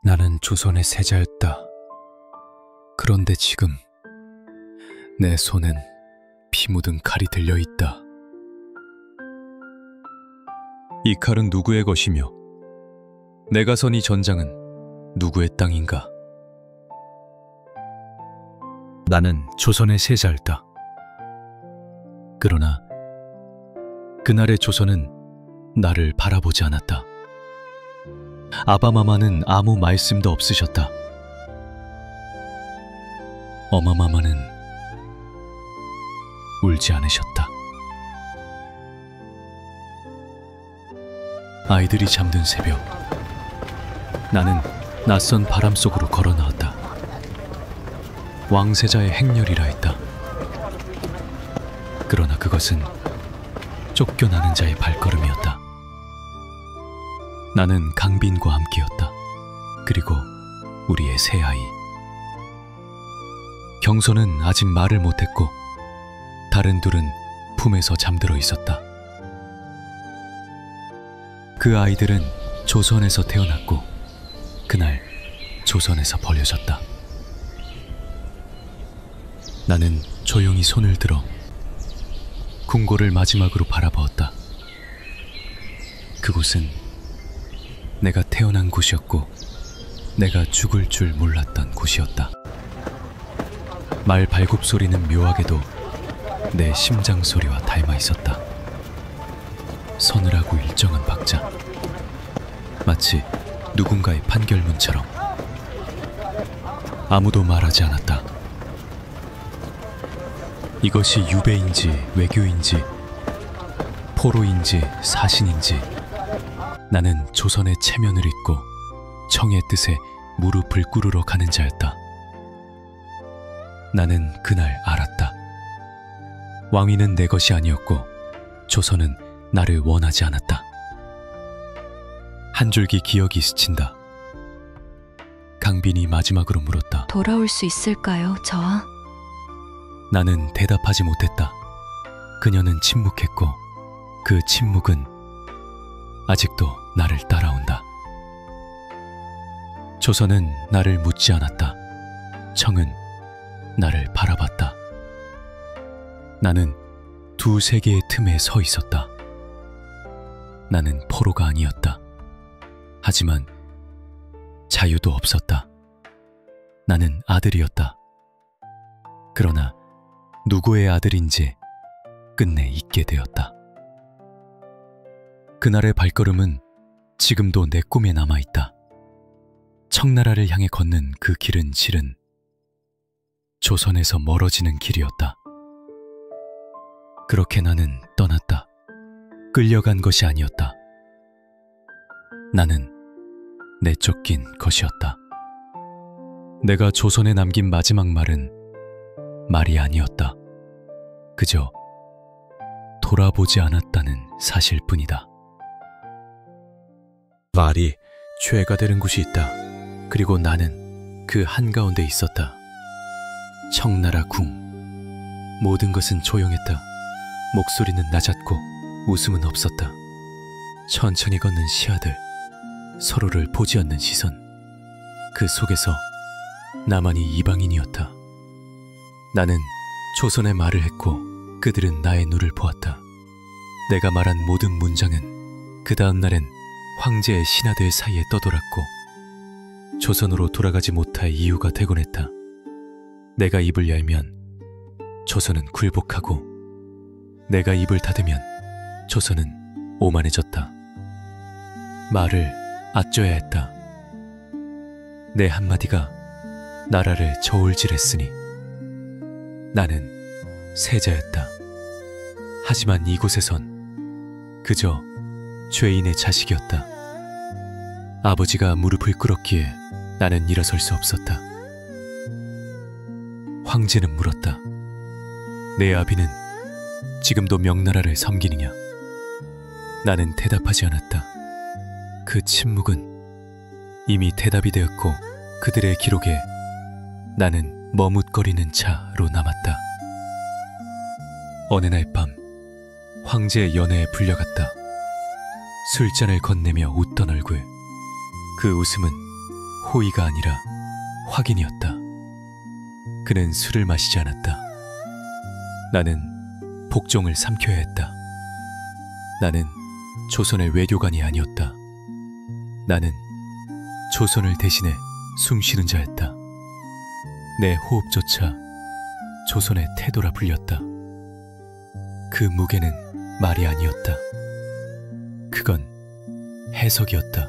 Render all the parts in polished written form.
나는 조선의 세자였다. 그런데 지금 내 손엔 피 묻은 칼이 들려있다. 이 칼은 누구의 것이며 내가 선 이 전장은 누구의 땅인가? 나는 조선의 세자였다. 그러나 그날의 조선은 나를 바라보지 않았다. 아바마마는 아무 말씀도 없으셨다. 어마마마는 울지 않으셨다. 아이들이 잠든 새벽, 나는 낯선 바람 속으로 걸어 나왔다. 왕세자의 행렬이라 했다. 그러나 그것은 쫓겨나는 자의 발걸음이었다. 나는 강빈과 함께였다. 그리고 우리의 새 아이. 경소는 아직 말을 못했고 다른 둘은 품에서 잠들어 있었다. 그 아이들은 조선에서 태어났고 그날 조선에서 버려졌다. 나는 조용히 손을 들어 궁궐을 마지막으로 바라보았다. 그곳은 내가 태어난 곳이었고 내가 죽을 줄 몰랐던 곳이었다. 말 발굽소리는 묘하게도 내 심장 소리와 닮아 있었다. 서늘하고 일정한 박자, 마치 누군가의 판결문처럼. 아무도 말하지 않았다. 이것이 유배인지 외교인지 포로인지 사신인지 나는 조선의 체면을 잇고 청의 뜻에 무릎을 꿇으러 가는 자였다. 나는 그날 알았다. 왕위는 내 것이 아니었고 조선은 나를 원하지 않았다. 한 줄기 기억이 스친다. 강빈이 마지막으로 물었다. 돌아올 수 있을까요, 저하? 나는 대답하지 못했다. 그녀는 침묵했고 그 침묵은 아직도 나를 따라온다. 조선은 나를 묻지 않았다. 청은 나를 바라봤다. 나는 두 세계의 틈에 서 있었다. 나는 포로가 아니었다. 하지만 자유도 없었다. 나는 아들이었다. 그러나 누구의 아들인지 끝내 잊게 되었다. 그날의 발걸음은 지금도 내 꿈에 남아있다. 청나라를 향해 걷는 그 길은 실은 조선에서 멀어지는 길이었다. 그렇게 나는 떠났다. 끌려간 것이 아니었다. 나는 내쫓긴 것이었다. 내가 조선에 남긴 마지막 말은 말이 아니었다. 그저 돌아보지 않았다는 사실뿐이다. 말이 죄가 되는 곳이 있다. 그리고 나는 그 한가운데 있었다. 청나라 궁. 모든 것은 조용했다. 목소리는 낮았고 웃음은 없었다. 천천히 걷는 시야들, 서로를 보지 않는 시선. 그 속에서 나만이 이방인이었다. 나는 조선의 말을 했고 그들은 나의 눈을 보았다. 내가 말한 모든 문장은 그 다음 날엔 황제의 신하들 사이에 떠돌았고 조선으로 돌아가지 못할 이유가 되곤 했다. 내가 입을 열면 조선은 굴복하고 내가 입을 닫으면 조선은 오만해졌다. 말을 아껴야 했다. 내 한마디가 나라를 저울질했으니 나는 세자였다. 하지만 이곳에선 그저 죄인의 자식이었다. 아버지가 무릎을 꿇었기에 나는 일어설 수 없었다. 황제는 물었다. 내 아비는 지금도 명나라를 섬기느냐? 나는 대답하지 않았다. 그 침묵은 이미 대답이 되었고 그들의 기록에 나는 머뭇거리는 차로 남았다. 어느 날 밤 황제의 연회에 불려갔다. 술잔을 건네며 웃던 얼굴. 그 웃음은 호의가 아니라 확인이었다. 그는 술을 마시지 않았다. 나는 복종을 삼켜야 했다. 나는 조선의 외교관이 아니었다. 나는 조선을 대신해 숨쉬는 자였다. 내 호흡조차 조선의 태도라 불렸다. 그 무게는 말이 아니었다. 그건 해석이었다.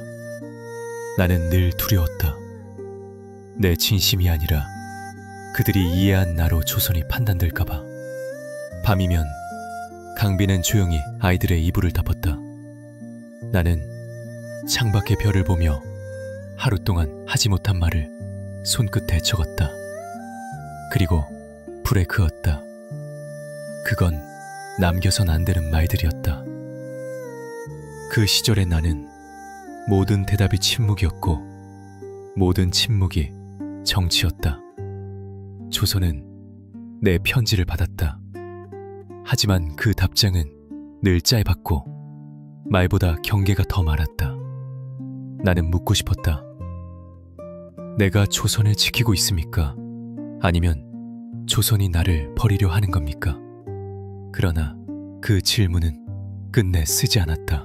나는 늘 두려웠다. 내 진심이 아니라 그들이 이해한 나로 조선이 판단될까봐. 밤이면 강빈은 조용히 아이들의 이불을 덮었다. 나는 창밖의 별을 보며 하루 동안 하지 못한 말을 손끝에 적었다. 그리고 불에 그었다. 그건 남겨선 안 되는 말들이었다. 그 시절의 나는 모든 대답이 침묵이었고 모든 침묵이 정치였다. 조선은 내 편지를 받았다. 하지만 그 답장은 늘 짧았고 말보다 경계가 더 많았다. 나는 묻고 싶었다. 내가 조선을 지키고 있습니까? 아니면 조선이 나를 버리려 하는 겁니까? 그러나 그 질문은 끝내 쓰지 않았다.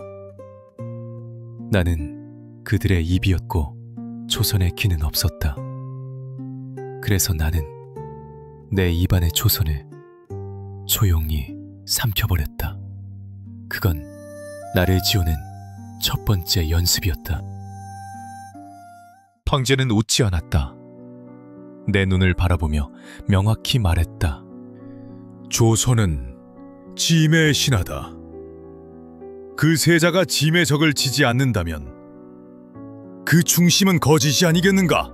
나는 그들의 입이었고 조선의 귀는 없었다. 그래서 나는 내 입안의 조선을 조용히 삼켜버렸다. 그건 나를 지우는 첫 번째 연습이었다. 황제는 웃지 않았다. 내 눈을 바라보며 명확히 말했다. 조선은 짐의 신하다. 그 세자가 짐의 적을 지지 않는다면 그 중심은 거짓이 아니겠는가?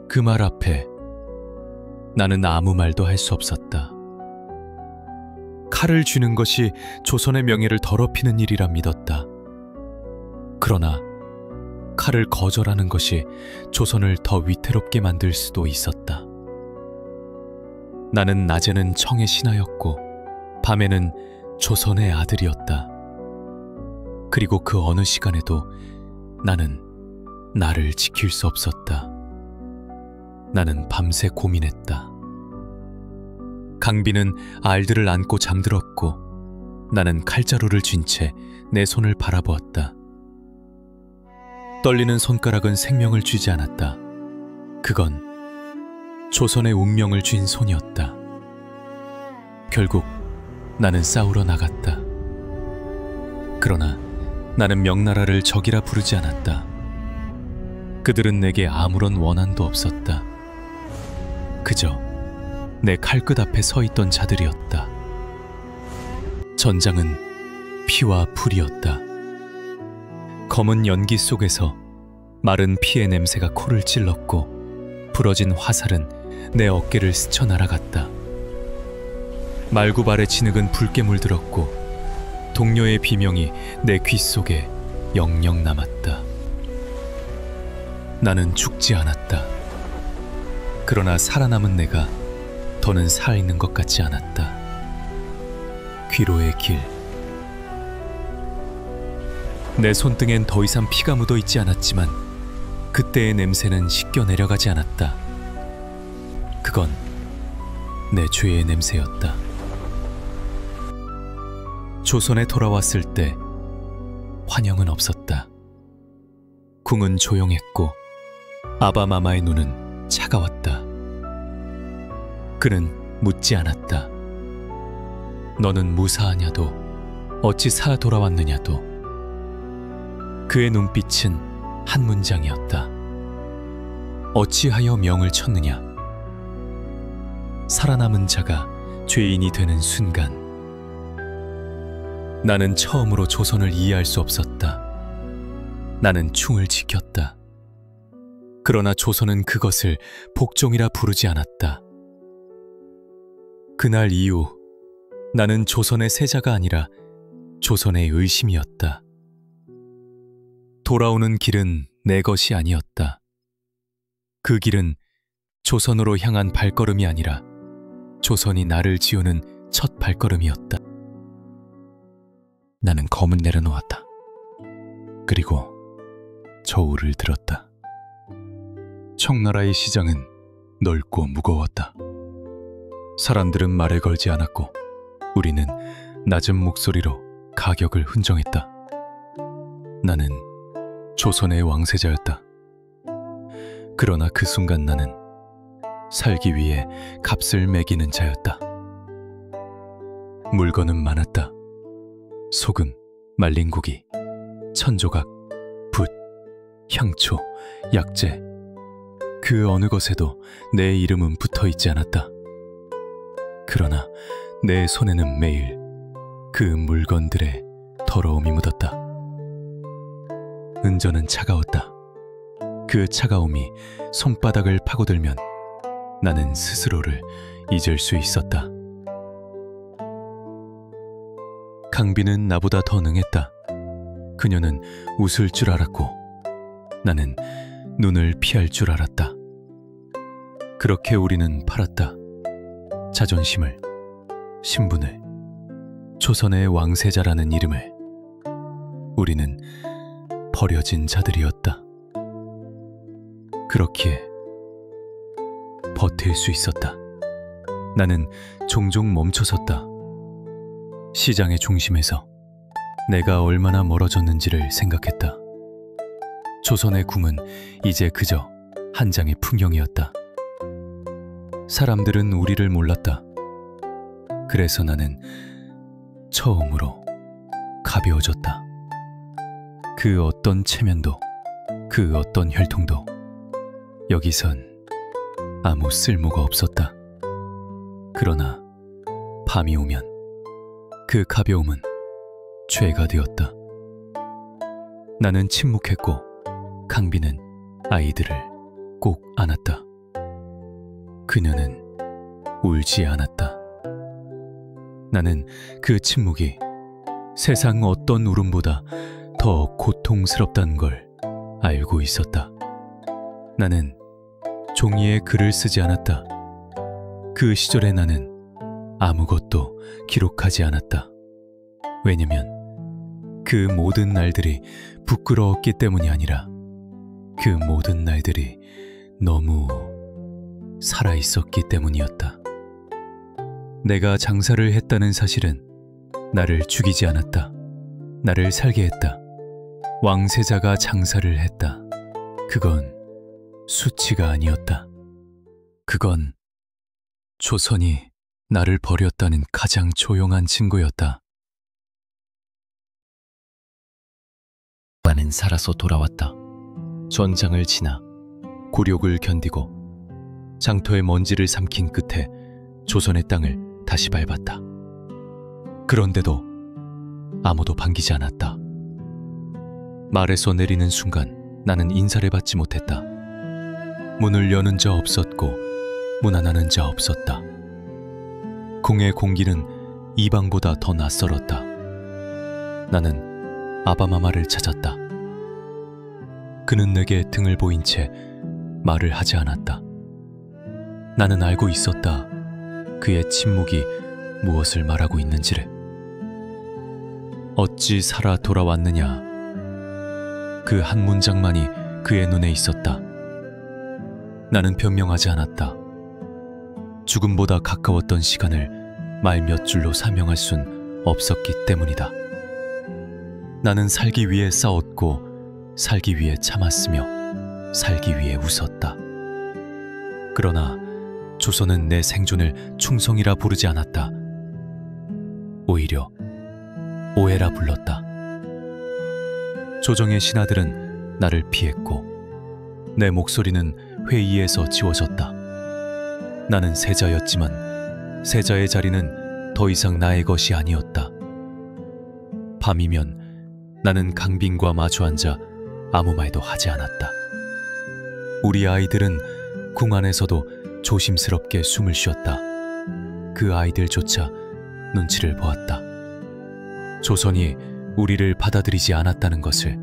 그 말 앞에 나는 아무 말도 할 수 없었다. 칼을 쥐는 것이 조선의 명예를 더럽히는 일이라 믿었다. 그러나 칼을 거절하는 것이 조선을 더 위태롭게 만들 수도 있었다. 나는 낮에는 청의 신하였고 밤에는 조선의 아들이었다. 그리고 그 어느 시간에도 나는 나를 지킬 수 없었다. 나는 밤새 고민했다. 강빈은 알들을 안고 잠들었고 나는 칼자루를 쥔 채 내 손을 바라보았다. 떨리는 손가락은 생명을 쥐지 않았다. 그건 조선의 운명을 쥔 손이었다. 결국 나는 싸우러 나갔다. 그러나 나는 명나라를 적이라 부르지 않았다. 그들은 내게 아무런 원한도 없었다. 그저 내 칼끝 앞에 서 있던 자들이었다. 전장은 피와 불이었다. 검은 연기 속에서 마른 피의 냄새가 코를 찔렀고 부러진 화살은 내 어깨를 스쳐 날아갔다. 말구발의 진흙은 붉게 물들었고 동료의 비명이 내 귓속에 영영 남았다. 나는 죽지 않았다. 그러나 살아남은 내가 더는 살아있는 것 같지 않았다. 귀로의 길. 내 손등엔 더 이상 피가 묻어 있지 않았지만 그때의 냄새는 씻겨 내려가지 않았다. 그건 내 죄의 냄새였다. 조선에 돌아왔을 때 환영은 없었다. 궁은 조용했고 아바마마의 눈은 차가웠다. 그는 묻지 않았다. 너는 무사하냐도 어찌 살아 돌아왔느냐도. 그의 눈빛은 한 문장이었다. 어찌하여 명을 쳤느냐. 살아남은 자가 죄인이 되는 순간 나는 처음으로 조선을 이해할 수 없었다. 나는 충을 지켰다. 그러나 조선은 그것을 복종이라 부르지 않았다. 그날 이후 나는 조선의 세자가 아니라 조선의 의심이었다. 돌아오는 길은 내 것이 아니었다. 그 길은 조선으로 향한 발걸음이 아니라 조선이 나를 지우는 첫 발걸음이었다. 나는 검을 내려놓았다. 그리고 저울을 들었다. 청나라의 시장은 넓고 무거웠다. 사람들은 말에 걸지 않았고 우리는 낮은 목소리로 가격을 흥정했다. 나는 조선의 왕세자였다. 그러나 그 순간 나는 살기 위해 값을 매기는 자였다. 물건은 많았다. 소금, 말린 고기, 천조각, 붓, 향초, 약재. 그 어느 것에도 내 이름은 붙어있지 않았다. 그러나 내 손에는 매일 그 물건들의 더러움이 묻었다. 은전은 차가웠다. 그 차가움이 손바닥을 파고들면 나는 스스로를 잊을 수 있었다. 강비는 나보다 더 능했다. 그녀는 웃을 줄 알았고 나는 눈을 피할 줄 알았다. 그렇게 우리는 팔았다. 자존심을, 신분을, 조선의 왕세자라는 이름을. 우리는 버려진 자들이었다. 그렇기에 버틸 수 있었다. 나는 종종 멈춰섰다. 시장의 중심에서 내가 얼마나 멀어졌는지를 생각했다. 조선의 궁은 이제 그저 한 장의 풍경이었다. 사람들은 우리를 몰랐다. 그래서 나는 처음으로 가벼워졌다. 그 어떤 체면도, 그 어떤 혈통도 여기선 아무 쓸모가 없었다. 그러나 밤이 오면 그 가벼움은 죄가 되었다. 나는 침묵했고 강비는 아이들을 꼭 안았다. 그녀는 울지 않았다. 나는 그 침묵이 세상 어떤 울음보다 더 고통스럽다는 걸 알고 있었다. 나는 종이에 글을 쓰지 않았다. 그 시절에 나는 아무것도 기록하지 않았다. 왜냐면 그 모든 날들이 부끄러웠기 때문이 아니라 그 모든 날들이 너무 살아있었기 때문이었다. 내가 장사를 했다는 사실은 나를 죽이지 않았다. 나를 살게 했다. 왕세자가 장사를 했다. 그건 수치가 아니었다. 그건 조선이 나를 버렸다는 가장 조용한 증거였다. 나는 살아서 돌아왔다. 전장을 지나 굴욕을 견디고 장터의 먼지를 삼킨 끝에 조선의 땅을 다시 밟았다. 그런데도 아무도 반기지 않았다. 말에서 내리는 순간 나는 인사를 받지 못했다. 문을 여는 자 없었고 문 안 하는 자 없었다. 궁의 공기는 이방보다 더 낯설었다. 나는 아바마마를 찾았다. 그는 내게 등을 보인 채 말을 하지 않았다. 나는 알고 있었다. 그의 침묵이 무엇을 말하고 있는지를. 어찌 살아 돌아왔느냐. 그 한 문장만이 그의 눈에 있었다. 나는 변명하지 않았다. 죽음보다 가까웠던 시간을 말 몇 줄로 사명할 순 없었기 때문이다. 나는 살기 위해 싸웠고 살기 위해 참았으며 살기 위해 웃었다. 그러나 조선은 내 생존을 충성이라 부르지 않았다. 오히려 오해라 불렀다. 조정의 신하들은 나를 피했고 내 목소리는 회의에서 지워졌다. 나는 세자였지만 세자의 자리는 더 이상 나의 것이 아니었다. 밤이면 나는 강빈과 마주 앉아 아무 말도 하지 않았다. 우리 아이들은 궁 안에서도 조심스럽게 숨을 쉬었다. 그 아이들조차 눈치를 보았다. 조선이 우리를 받아들이지 않았다는 것을.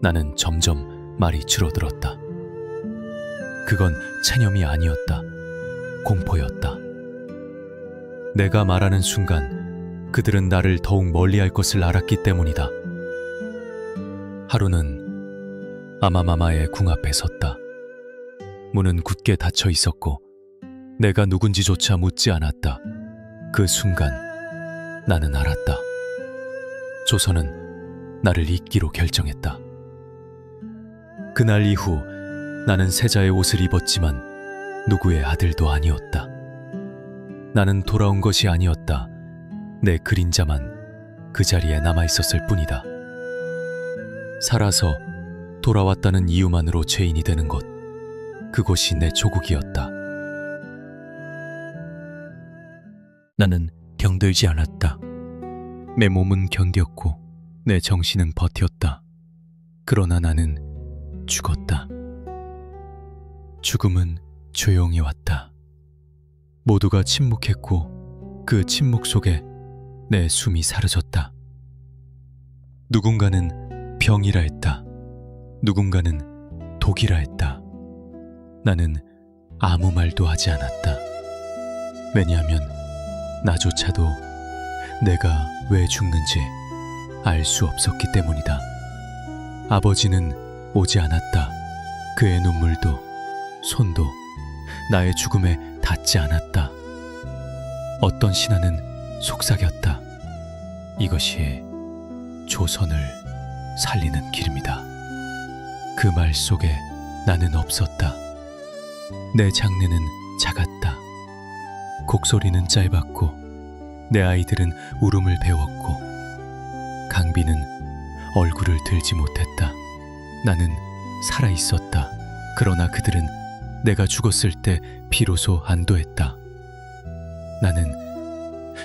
나는 점점 말이 줄어들었다. 그건 체념이 아니었다. 공포였다. 내가 말하는 순간 그들은 나를 더욱 멀리할 것을 알았기 때문이다. 하루는 아마마마의 궁 앞에 섰다. 문은 굳게 닫혀 있었고 내가 누군지조차 묻지 않았다. 그 순간 나는 알았다. 조선은 나를 잊기로 결정했다. 그날 이후 나는 세자의 옷을 입었지만 누구의 아들도 아니었다. 나는 돌아온 것이 아니었다. 내 그림자만 그 자리에 남아있었을 뿐이다. 살아서 돌아왔다는 이유만으로 죄인이 되는 곳, 그곳이 내 조국이었다. 나는 병들지 않았다. 내 몸은 견뎠고 내 정신은 버텼다. 그러나 나는 죽었다. 죽음은 조용히 왔다. 모두가 침묵했고 그 침묵 속에 내 숨이 사라졌다. 누군가는 병이라 했다. 누군가는 독이라 했다. 나는 아무 말도 하지 않았다. 왜냐하면 나조차도 내가 왜 죽는지 알 수 없었기 때문이다. 아버지는 오지 않았다. 그의 눈물도 손도 나의 죽음에 닿지 않았다. 어떤 신하는 속삭였다. 이것이 조선을 살리는 길입니다. 그 말 속에 나는 없었다. 내 장래는 작았다. 곡소리는 짧았고 내 아이들은 울음을 배웠고 강비는 얼굴을 들지 못했다. 나는 살아있었다. 그러나 그들은 내가 죽었을 때 비로소 안도했다. 나는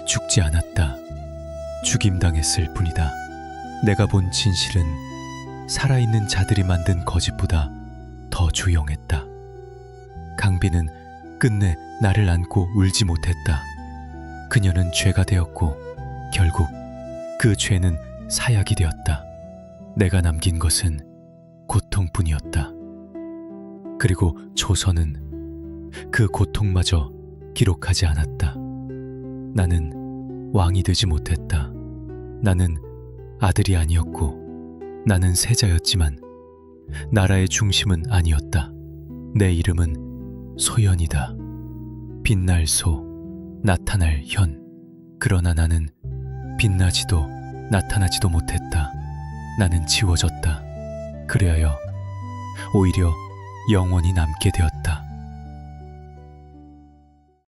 죽지 않았다. 죽임당했을 뿐이다. 내가 본 진실은 살아있는 자들이 만든 거짓보다 더 조용했다. 강비는 끝내 나를 안고 울지 못했다. 그녀는 죄가 되었고 결국 그 죄는 사약이 되었다. 내가 남긴 것은 고통뿐이었다. 그리고 조선은 그 고통마저 기록하지 않았다. 나는 왕이 되지 못했다. 나는 아들이 아니었고 나는 세자였지만 나라의 중심은 아니었다. 내 이름은 소연이다. 빛날 소, 나타날 현. 그러나 나는 빛나지도 나타나지도 못했다. 나는 지워졌다. 그리하여 오히려 영원히 남게 되었다.